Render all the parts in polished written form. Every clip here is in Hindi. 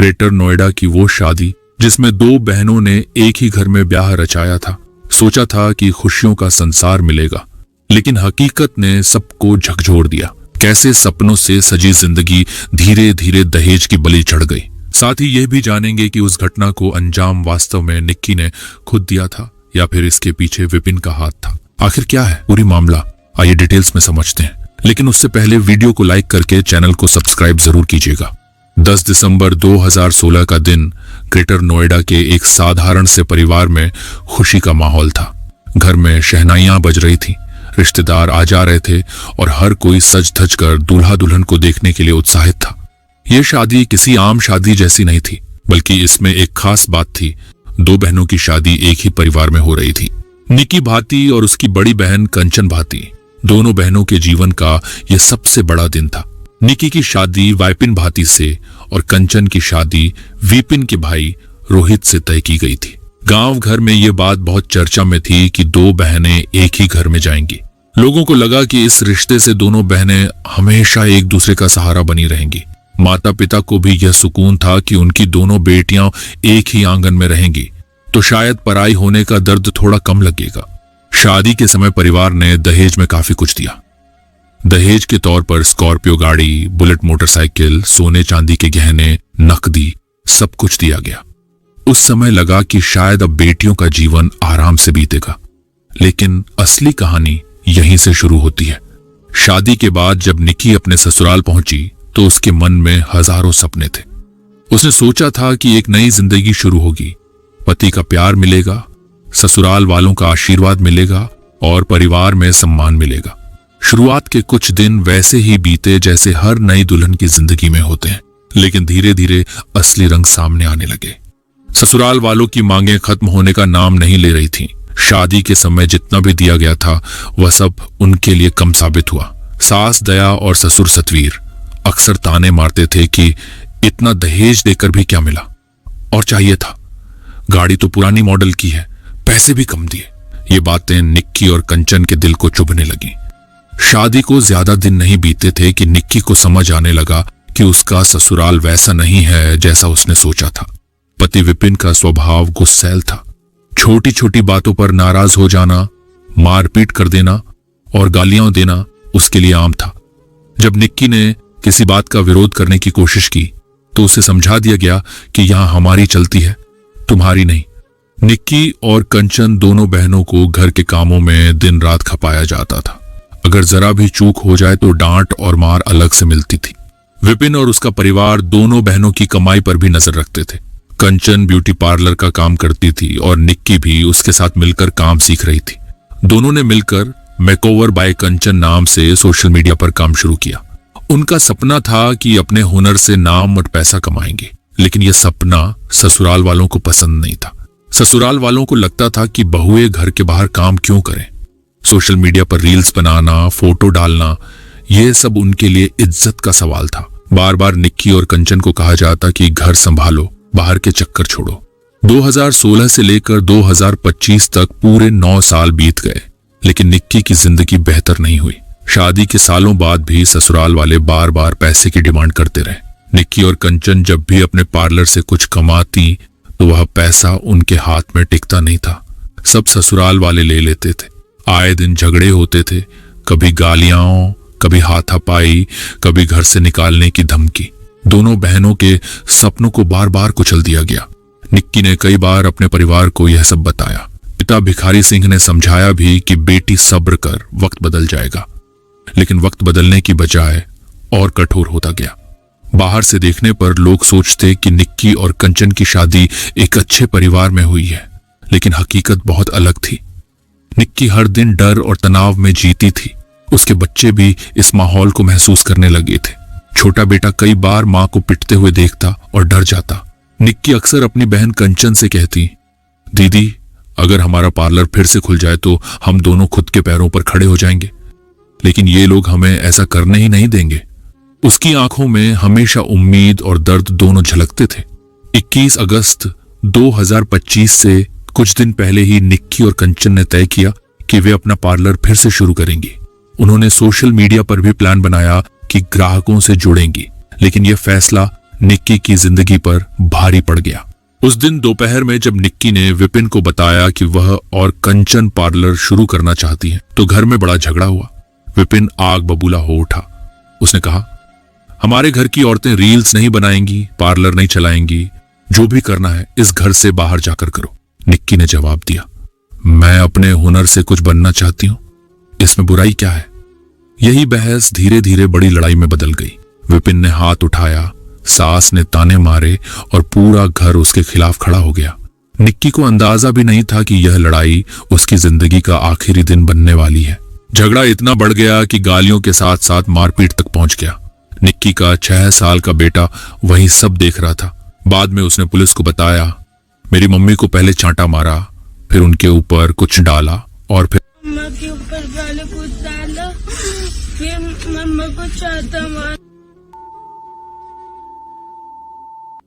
ग्रेटर नोएडा की वो शादी जिसमें दो बहनों ने एक ही घर में ब्याह रचाया था। सोचा था कि खुशियों का संसार मिलेगा, लेकिन हकीकत ने सबको झकझोर दिया। कैसे सपनों से सजी जिंदगी धीरे धीरे दहेज की बलि चढ़ गई। साथ ही यह भी जानेंगे कि उस घटना को अंजाम वास्तव में निक्की ने खुद दिया था या फिर इसके पीछे विपिन का हाथ था। आखिर क्या है पूरी मामला, आइए डिटेल्स में समझते हैं। लेकिन उससे पहले वीडियो को लाइक करके चैनल को सब्सक्राइब जरूर कीजिएगा। 10 दिसंबर 2016 का दिन ग्रेटर नोएडा के एक साधारण से परिवार में खुशी का माहौल था। घर में शहनाइयां बज रही थी, रिश्तेदार आ जा रहे थे और हर कोई सज धज कर दूल्हा दुल्हन को देखने के लिए उत्साहित था। यह शादी किसी आम शादी जैसी नहीं थी, बल्कि इसमें एक खास बात थी। दो बहनों की शादी एक ही परिवार में हो रही थी। निक्की भाती और उसकी बड़ी बहन कंचन भाती, दोनों बहनों के जीवन का यह सबसे बड़ा दिन था। निक्की की शादी वाइपिन भाती से और कंचन की शादी विपिन के भाई रोहित से तय की गई थी। गांव घर में यह बात बहुत चर्चा में थी कि दो बहनें एक ही घर में जाएंगी। लोगों को लगा कि इस रिश्ते से दोनों बहनें हमेशा एक दूसरे का सहारा बनी रहेंगी। माता पिता को भी यह सुकून था कि उनकी दोनों बेटियां एक ही आंगन में रहेंगी, तो शायद पराई होने का दर्द थोड़ा कम लगेगा। शादी के समय परिवार ने दहेज में काफी कुछ दिया। दहेज के तौर पर स्कॉर्पियो गाड़ी, बुलेट मोटरसाइकिल, सोने चांदी के गहने, नकदी, सब कुछ दिया गया। उस समय लगा कि शायद अब बेटियों का जीवन आराम से बीतेगा, लेकिन असली कहानी यहीं से शुरू होती है। शादी के बाद जब निक्की अपने ससुराल पहुंची तो उसके मन में हजारों सपने थे। उसने सोचा था कि एक नई जिंदगी शुरू होगी, पति का प्यार मिलेगा, ससुराल वालों का आशीर्वाद मिलेगा और परिवार में सम्मान मिलेगा। शुरुआत के कुछ दिन वैसे ही बीते जैसे हर नई दुल्हन की जिंदगी में होते हैं, लेकिन धीरे धीरे असली रंग सामने आने लगे। ससुराल वालों की मांगें खत्म होने का नाम नहीं ले रही थीं। शादी के समय जितना भी दिया गया था वह सब उनके लिए कम साबित हुआ। सास दया और ससुर सतवीर अक्सर ताने मारते थे कि इतना दहेज देकर भी क्या मिला, और चाहिए था, गाड़ी तो पुरानी मॉडल की है, पैसे भी कम दिए। ये बातें निक्की और कंचन के दिल को चुभने लगी। शादी को ज्यादा दिन नहीं बीते थे कि निक्की को समझ आने लगा कि उसका ससुराल वैसा नहीं है जैसा उसने सोचा था। पति विपिन का स्वभाव गुस्सैल था। छोटी छोटी बातों पर नाराज हो जाना, मारपीट कर देना और गालियां देना उसके लिए आम था। जब निक्की ने किसी बात का विरोध करने की कोशिश की तो उसे समझा दिया गया कि यहां हमारी चलती है, तुम्हारी नहीं। निक्की और कंचन दोनों बहनों को घर के कामों में दिन रात खपाया जाता था। अगर जरा भी चूक हो जाए तो डांट और मार अलग से मिलती थी। विपिन और उसका परिवार दोनों बहनों की कमाई पर भी नजर रखते थे। कंचन ब्यूटी पार्लर का काम करती थी और निक्की भी उसके साथ मिलकर काम सीख रही थी। दोनों ने मिलकर मेकओवर बाय कंचन नाम से सोशल मीडिया पर काम शुरू किया। उनका सपना था कि अपने हुनर से नाम और पैसा कमाएंगे, लेकिन यह सपना ससुराल वालों को पसंद नहीं था। ससुराल वालों को लगता था कि बहुएं घर के बाहर काम क्यों करें। सोशल मीडिया पर रील्स बनाना, फोटो डालना, यह सब उनके लिए इज्जत का सवाल था। बार बार निक्की और कंचन को कहा जाता कि घर संभालो, बाहर के चक्कर छोड़ो। 2016 से लेकर 2025 तक पूरे 9 साल बीत गए, लेकिन निक्की की जिंदगी बेहतर नहीं हुई। शादी के सालों बाद भी ससुराल वाले बार बार पैसे की डिमांड करते रहे। निक्की और कंचन जब भी अपने पार्लर से कुछ कमाती तो वह पैसा उनके हाथ में टिकता नहीं था। सब ससुराल वाले ले लेते थे। आए दिन झगड़े होते थे, कभी गालियां, कभी हाथापाई, कभी घर से निकालने की धमकी। दोनों बहनों के सपनों को बार बार कुचल दिया गया। निक्की ने कई बार अपने परिवार को यह सब बताया। पिता भिखारी सिंह ने समझाया भी कि बेटी सब्र कर, वक्त बदल जाएगा, लेकिन वक्त बदलने की बजाय और कठोर होता गया। बाहर से देखने पर लोग सोचते कि निक्की और कंचन की शादी एक अच्छे परिवार में हुई है, लेकिन हकीकत बहुत अलग थी। निक्की हर दिन डर और तनाव में जीती थी। उसके बच्चे भी इस माहौल को महसूस करने लगे थे। छोटा बेटा कई बार मां को पिटते हुए देखता और डर जाता। निक्की अक्सर अपनी बहन कंचन से कहती, दीदी, अगर हमारा पार्लर फिर से खुल जाए तो हम दोनों खुद के पैरों पर खड़े हो जाएंगे, लेकिन ये लोग हमें ऐसा करने ही नहीं देंगे। उसकी आंखों में हमेशा उम्मीद और दर्द दोनों झलकते थे। 21 अगस्त 2025 से कुछ दिन पहले ही निक्की और कंचन ने तय किया कि वे अपना पार्लर फिर से शुरू करेंगी। उन्होंने सोशल मीडिया पर भी प्लान बनाया कि ग्राहकों से जुड़ेंगी, लेकिन यह फैसला निक्की की जिंदगी पर भारी पड़ गया। उस दिन दोपहर में जब निक्की ने विपिन को बताया कि वह और कंचन पार्लर शुरू करना चाहती है तो घर में बड़ा झगड़ा हुआ। विपिन आग बबूला हो उठा। उसने कहा, हमारे घर की औरतें रील्स नहीं बनाएंगी, पार्लर नहीं चलाएंगी, जो भी करना है इस घर से बाहर जाकर करो। निक्की ने जवाब दिया, मैं अपने हुनर से कुछ बनना चाहती हूं, इसमें बुराई क्या है। यही बहस धीरे धीरे बड़ी लड़ाई में बदल गई। विपिन ने हाथ उठाया, सास ने ताने मारे और पूरा घर उसके खिलाफ खड़ा हो गया। निक्की को अंदाजा भी नहीं था कि यह लड़ाई उसकी जिंदगी का आखिरी दिन बनने वाली है। झगड़ा इतना बढ़ गया कि गालियों के साथ साथ मारपीट तक पहुंच गया। निक्की का 6 साल का बेटा वही सब देख रहा था। बाद में उसने पुलिस को बताया, मेरी मम्मी को पहले चांटा मारा, फिर उनके ऊपर कुछ डाला और फिर मम्मा के ऊपर पहले कुछ डाला, फिर मम्मा को चांटा मारा।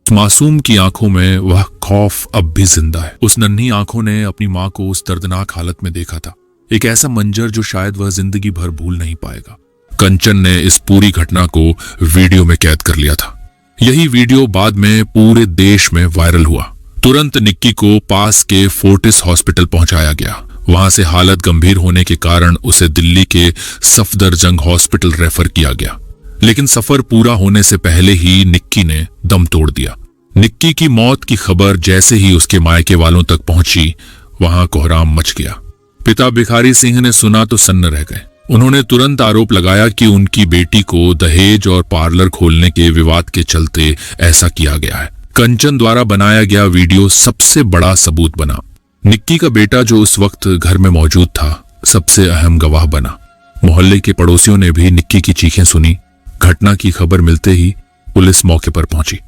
मासूम की आंखों में वह खौफ अब भी जिंदा है। उस नन्ही आंखों ने अपनी मां को उस दर्दनाक हालत में देखा था, एक ऐसा मंजर जो शायद वह जिंदगी भर भूल नहीं पाएगा। कंचन ने इस पूरी घटना को वीडियो में कैद कर लिया था। यही वीडियो बाद में पूरे देश में वायरल हुआ। तुरंत निक्की को पास के फोर्टिस हॉस्पिटल पहुंचाया गया। वहां से हालत गंभीर होने के कारण उसे दिल्ली के सफदरजंग हॉस्पिटल रेफर किया गया, लेकिन सफर पूरा होने से पहले ही निक्की ने दम तोड़ दिया। निक्की की मौत की खबर जैसे ही उसके मायके वालों तक पहुंची, वहां कोहराम मच गया। पिता भिखारी सिंह ने सुना तो सन्न रह गए। उन्होंने तुरंत आरोप लगाया कि उनकी बेटी को दहेज और पार्लर खोलने के विवाद के चलते ऐसा किया गया है। कंचन द्वारा बनाया गया वीडियो सबसे बड़ा सबूत बना। निक्की का बेटा जो उस वक्त घर में मौजूद था, सबसे अहम गवाह बना। मोहल्ले के पड़ोसियों ने भी निक्की की चीखें सुनी। घटना की खबर मिलते ही पुलिस मौके पर पहुंची।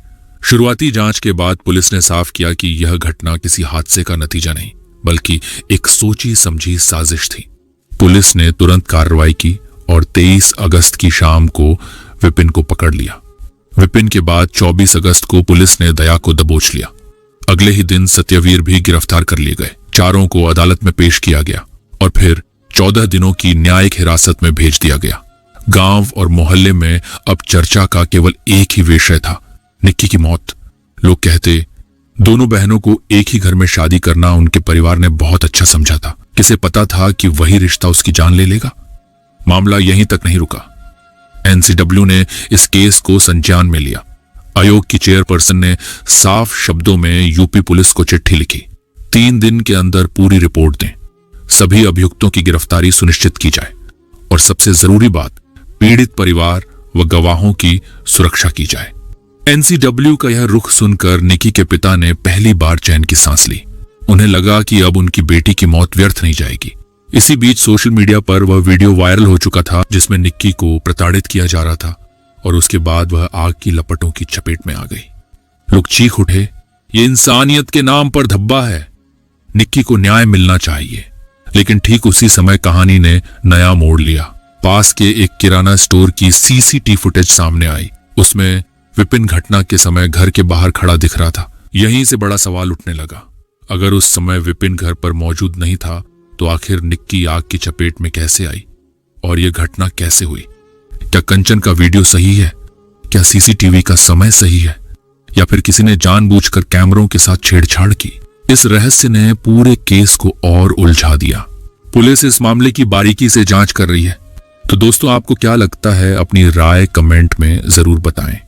शुरुआती जांच के बाद पुलिस ने साफ किया कि यह घटना किसी हादसे का नतीजा नहीं, बल्कि एक सोची समझी साजिश थी। पुलिस ने तुरंत कार्रवाई की और 23 अगस्त की शाम को विपिन को पकड़ लिया। विपिन के बाद 24 अगस्त को पुलिस ने दया को दबोच लिया। अगले ही दिन सत्यवीर भी गिरफ्तार कर लिए गए। चारों को अदालत में पेश किया गया और फिर 14 दिनों की न्यायिक हिरासत में भेज दिया गया। गांव और मोहल्ले में अब चर्चा का केवल एक ही विषय था, निक्की की मौत। लोग कहते, दोनों बहनों को एक ही घर में शादी करना उनके परिवार ने बहुत अच्छा समझा था। किसे पता था कि वही रिश्ता उसकी जान ले लेगा। मामला यहीं तक नहीं रुका। एनसीडब्ल्यू ने इस केस को संज्ञान में लिया। आयोग की चेयरपर्सन ने साफ शब्दों में यूपी पुलिस को चिट्ठी लिखी, 3 दिन के अंदर पूरी रिपोर्ट दें, सभी अभियुक्तों की गिरफ्तारी सुनिश्चित की जाए और सबसे जरूरी बात, पीड़ित परिवार व गवाहों की सुरक्षा की जाए। एनसीडब्ल्यू का यह रुख सुनकर निक्की के पिता ने पहली बार चैन की सांस ली। उन्हें लगा कि अब उनकी बेटी की मौत व्यर्थ नहीं जाएगी। इसी बीच सोशल मीडिया पर वह वीडियो वायरल हो चुका था जिसमें निक्की को प्रताड़ित किया जा रहा था और उसके बाद वह आग की लपटों की चपेट में आ गई। लोग चीख उठे, ये इंसानियत के नाम पर धब्बा है, निक्की को न्याय मिलना चाहिए। लेकिन ठीक उसी समय कहानी ने नया मोड़ लिया। पास के एक किराना स्टोर की सीसीटीवी फुटेज सामने आई। उसमें विपिन घटना के समय घर के बाहर खड़ा दिख रहा था। यहीं से बड़ा सवाल उठने लगा, अगर उस समय विपिन घर पर मौजूद नहीं था तो आखिर निक्की आग की चपेट में कैसे आई और यह घटना कैसे हुई? क्या कंचन का वीडियो सही है? क्या सीसीटीवी का समय सही है? या फिर किसी ने जानबूझकर कैमरों के साथ छेड़छाड़ की? इस रहस्य ने पूरे केस को और उलझा दिया। पुलिस इस मामले की बारीकी से जांच कर रही है। तो दोस्तों, आपको क्या लगता है? अपनी राय कमेंट में जरूर बताएं।